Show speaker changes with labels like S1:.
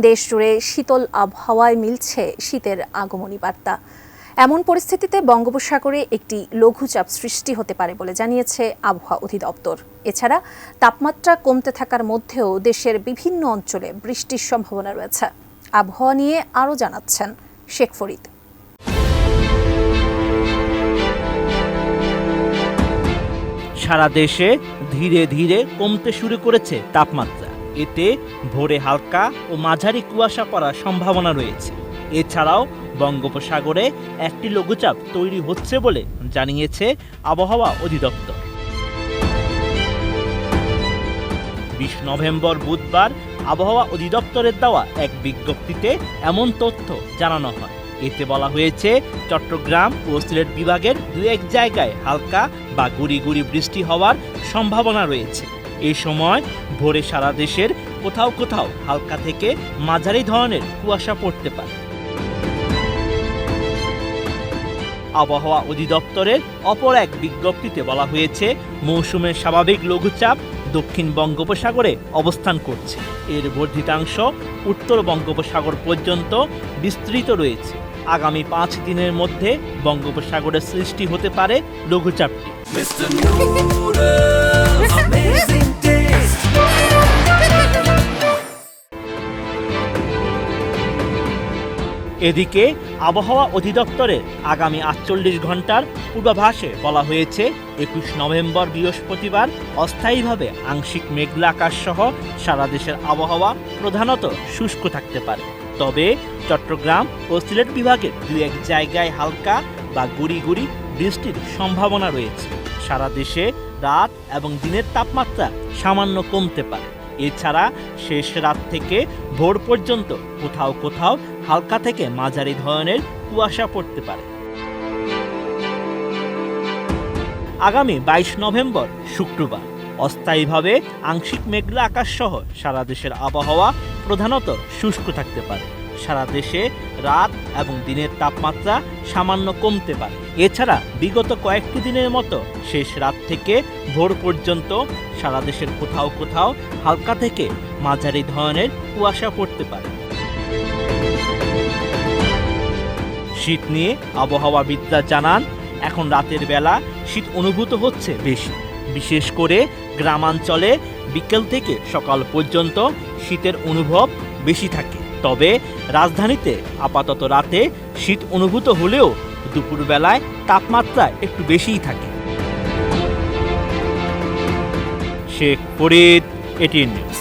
S1: দেশ জুড়ে শীতল আবহাওয়ায় মিলছে শীতের আগমনী বার্তা। এমন পরিস্থিতিতে বঙ্গোপসাগরে একটি লঘুচাপ সৃষ্টি হতে পারে বলে জানিয়েছে আবহাওয়া অধিদপ্তর। এছাড়া তাপমাত্রা কমতে থাকার মধ্যেও দেশের বিভিন্ন অঞ্চলে বৃষ্টির সম্ভাবনা রয়েছে। আবহাওয়া নিয়ে আরও জানাচ্ছেন শেখ ফরিদ।
S2: সারা দেশে ধীরে ধীরে কমতে শুরু করেছে তাপমাত্রা। এতে ভোরে হালকা ও মাঝারি কুয়াশা পড়ার সম্ভাবনা রয়েছে। এছাড়াও বঙ্গোপসাগরে একটি লঘুচাপ তৈরি হচ্ছে বলে জানিয়েছে আবহাওয়া অধিদপ্তর। 20 নভেম্বর বুধবার আবহাওয়া অধিদপ্তরের দেওয়া এক বিজ্ঞপ্তিতে এমন তথ্য জানানো হয়। এতে বলা হয়েছে, চট্টগ্রাম ও সিলেট বিভাগের 2-1 জায়গায় হালকা বা গুড়ি গুড়ি বৃষ্টি হওয়ার সম্ভাবনা রয়েছে। এই সময় ভোরে সারা দেশের কোথাও কোথাও হালকা থেকে মাঝারি ধরনের কুয়াশা পড়তে পারে। আবহাওয়া অধিদপ্তরের অপর এক বিজ্ঞপ্তিতে বলা হয়েছে, মৌসুমের স্বাভাবিক লঘুচাপ দক্ষিণ বঙ্গোপসাগরে অবস্থান করছে। এর বর্ধিতাংশ উত্তর বঙ্গোপসাগর পর্যন্ত বিস্তৃত রয়েছে। আগামী 5 দিনের মধ্যে বঙ্গোপসাগরে সৃষ্টি হতে পারে লঘুচাপটি। এদিকে আবহাওয়া অধিদপ্তরের আগামী 48 ঘন্টার পূর্বাভাসে বলা হয়েছে, 21 নভেম্বর বৃহস্পতিবার অস্থায়ীভাবে আংশিক মেঘলা আকাশ সহ সারা দেশের আবহাওয়া প্রধানত শুষ্ক থাকতে পারে। তবে চট্টগ্রাম ও সিলেট বিভাগের 2-1 জায়গায় হালকা বা গুড়ি গুড়ি বৃষ্টির সম্ভাবনা রয়েছে। সারা দেশে রাত এবং দিনের তাপমাত্রা সামান্য কমতে পারে। এছাড়া শেষ রাত থেকে ভোর পর্যন্ত কোথাও কোথাও হালকা থেকে মাঝারি ধরনের কুয়াশা পড়তে পারে। আগামী 22 নভেম্বর শুক্রবার অস্থায়ীভাবে আংশিক মেঘলা আকাশ সহ সারা দেশের আবহাওয়া প্রধানত শুষ্ক থাকতে পারে। সারা দেশে রাত এবং দিনের তাপমাত্রা সামান্য কমতে পারে। এছাড়া বিগত কয়েকটি দিনের মতো শেষ রাত থেকে ভোর পর্যন্ত সারা দেশের কোথাও কোথাও হালকা থেকে মাঝারি ধরনের কুয়াশা পড়তে পারে। শীত নিয়ে আবহাওয়াবিদরা জানান, এখন রাতের বেলা শীত অনুভূত হচ্ছে বেশি। বিশেষ করে গ্রামাঞ্চলে বিকেল থেকে সকাল পর্যন্ত শীতের অনুভব বেশি থাকে। তবে রাজধানীতে আপাতত রাতে শীত অনুভূত হলেও দুপুরবেলায় তাপমাত্রা একটু বেশিই থাকে। Sheikh Farid, ATN news.